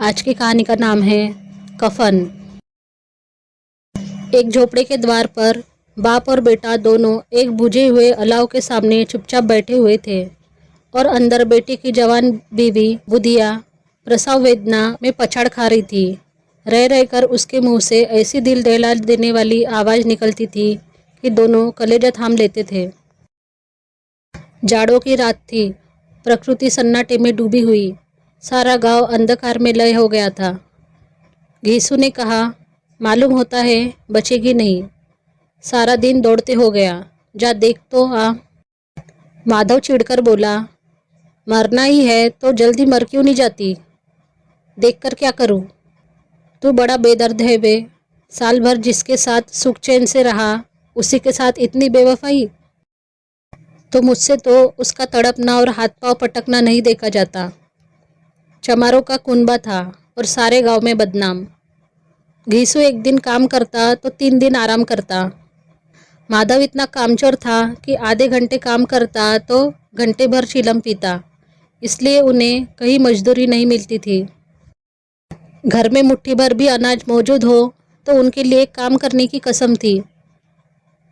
आज की कहानी का नाम है कफन। एक झोपड़े के द्वार पर बाप और बेटा दोनों एक बुझे हुए अलाव के सामने चुपचाप बैठे हुए थे और अंदर बेटी की जवान बीवी बुधिया प्रसव वेदना में पछाड़ खा रही थी। रह रहकर उसके मुंह से ऐसी दिल दहला देने वाली आवाज़ निकलती थी कि दोनों कलेजा थाम लेते थे। जाड़ों की रात थी। प्रकृति सन्नाटे में डूबी हुई। सारा गांव अंधकार में लय हो गया था। घीसू ने कहा, मालूम होता है बचेगी नहीं। सारा दिन दौड़ते हो गया, जा देख तो आ। माधव चिढ़कर बोला, मरना ही है तो जल्दी मर क्यों नहीं जाती? देख कर क्या करूं? तू बड़ा बेदर्द है बे। साल भर जिसके साथ सुख चैन से रहा उसी के साथ इतनी बेवफाई। तो मुझसे तो उसका तड़पना और हाथ पांव पटकना नहीं देखा जाता। चमारों का कुनबा था और सारे गांव में बदनाम। घीसू एक दिन काम करता तो 3 दिन आराम करता। माधव इतना कामचोर था कि आधे घंटे काम करता तो घंटे भर चिलम पीता, इसलिए उन्हें कहीं मजदूरी नहीं मिलती थी। घर में मुट्ठी भर भी अनाज मौजूद हो तो उनके लिए काम करने की कसम थी।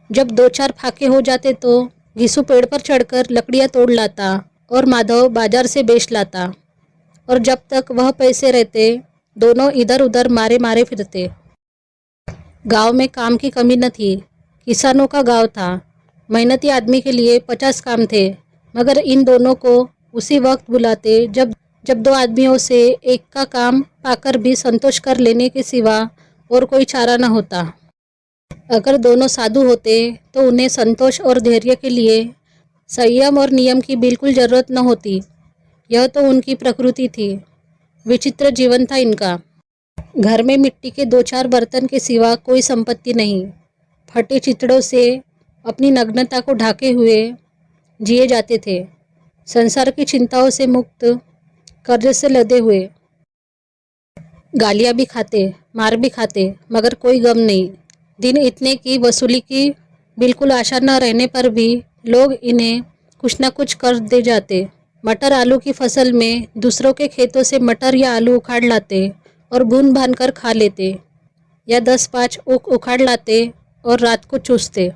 जब 2-4 फाके हो जाते तो घीसू पेड़ पर चढ़कर लकड़ियाँ तोड़ लाता और माधव बाजार से बेच लाता, और जब तक वह पैसे रहते दोनों इधर उधर मारे मारे फिरते। गांव में काम की कमी न थी। किसानों का गांव था। मेहनती आदमी के लिए 50 काम थे, मगर इन दोनों को उसी वक्त बुलाते जब 2 आदमियों से एक का काम पाकर भी संतोष कर लेने के सिवा और कोई चारा न होता। अगर दोनों साधु होते तो उन्हें संतोष और धैर्य के लिए संयम और नियम की बिल्कुल ज़रूरत न होती। यह तो उनकी प्रकृति थी। विचित्र जीवन था इनका। घर में मिट्टी के 2-4 बर्तन के सिवा कोई संपत्ति नहीं। फटे चितड़ों से अपनी नग्नता को ढाके हुए जिए जाते थे। संसार की चिंताओं से मुक्त, कर्ज से लदे हुए। गालियाँ भी खाते, मार भी खाते, मगर कोई गम नहीं। दिन इतने की वसूली की बिल्कुल आशा न रहने पर भी लोग इन्हें कुछ न कुछ कर दे जाते। मटर आलू की फसल में दूसरों के खेतों से मटर या आलू उखाड़ लाते और भून भान कर खा लेते, या 10-5 उखाड़ लाते और रात को चूसते।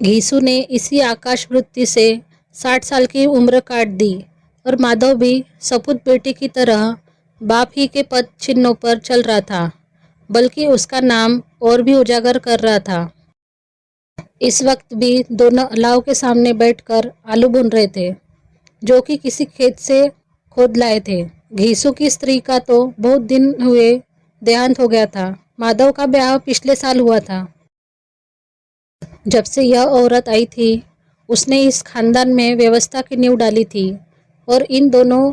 घीसू ने इसी आकाश वृत्ति से 60 साल की उम्र काट दी और माधव भी सपूत बेटे की तरह बाप ही के पद चिन्हों पर चल रहा था, बल्कि उसका नाम और भी उजागर कर रहा था। इस वक्त भी दोनों अलाव के सामने बैठकर आलू भून रहे थे, जो कि किसी खेत से खोद लाए थे। घीसू की स्त्री का तो बहुत दिन हुए देहांत हो गया था। माधव का ब्याह पिछले साल हुआ था। जब से यह औरत आई थी उसने इस खानदान में व्यवस्था की नींव डाली थी और इन दोनों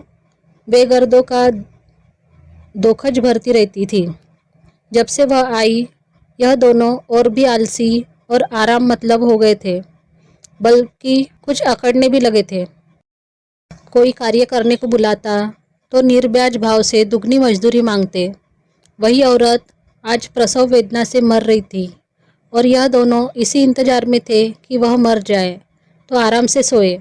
बेगर्दों का दोखज भरती रहती थी। जब से वह आई यह दोनों और भी आलसी और आराम मतलब हो गए थे, बल्कि कुछ अकड़ने भी लगे थे। कोई कार्य करने को बुलाता तो निर्ब्याज भाव से दुगनी मजदूरी मांगते। वही औरत आज प्रसव वेदना से मर रही थी और यह दोनों इसी इंतजार में थे कि वह मर जाए तो आराम से सोए।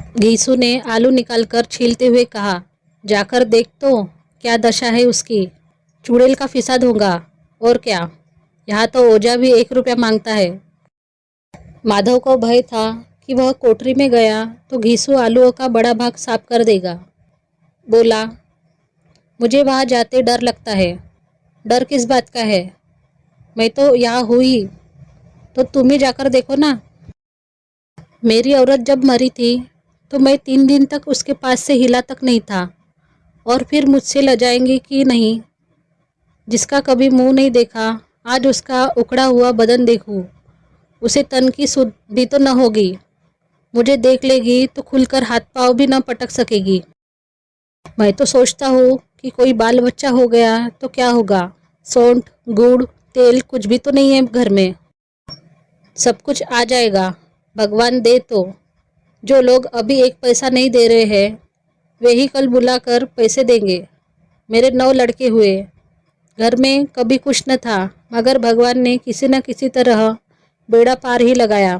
घीसू ने आलू निकालकर छीलते हुए कहा, जाकर देख तो क्या दशा है उसकी। चुड़ैल का फिसाद होगा और क्या। यहाँ तो ओझा भी 1 रुपया मांगता है। माधव को भय था कि वह कोठरी में गया तो घीसू आलूओं का बड़ा भाग साफ कर देगा। बोला, मुझे वहाँ जाते डर लगता है। डर किस बात का है? मैं तो यहाँ हुई, तो तुम ही जाकर देखो ना। मेरी औरत जब मरी थी तो मैं 3 दिन तक उसके पास से हिला तक नहीं था, और फिर मुझसे लजाएंगी कि नहीं। जिसका कभी मुंह नहीं देखा आज उसका उखड़ा हुआ बदन देखूं, उसे तन की सुध भी तो न होगी। मुझे देख लेगी तो खुलकर हाथ पांव भी न पटक सकेगी। मैं तो सोचता हूँ कि कोई बाल बच्चा हो गया तो क्या होगा। सौंठ, गुड़, तेल कुछ भी तो नहीं है घर में। सब कुछ आ जाएगा, भगवान दे तो। जो लोग अभी 1 पैसा नहीं दे रहे हैं वे ही कल बुलाकर पैसे देंगे। मेरे 9 लड़के हुए। घर में कभी कुछ न था, मगर भगवान ने किसी न किसी तरह बेड़ा पार ही लगाया।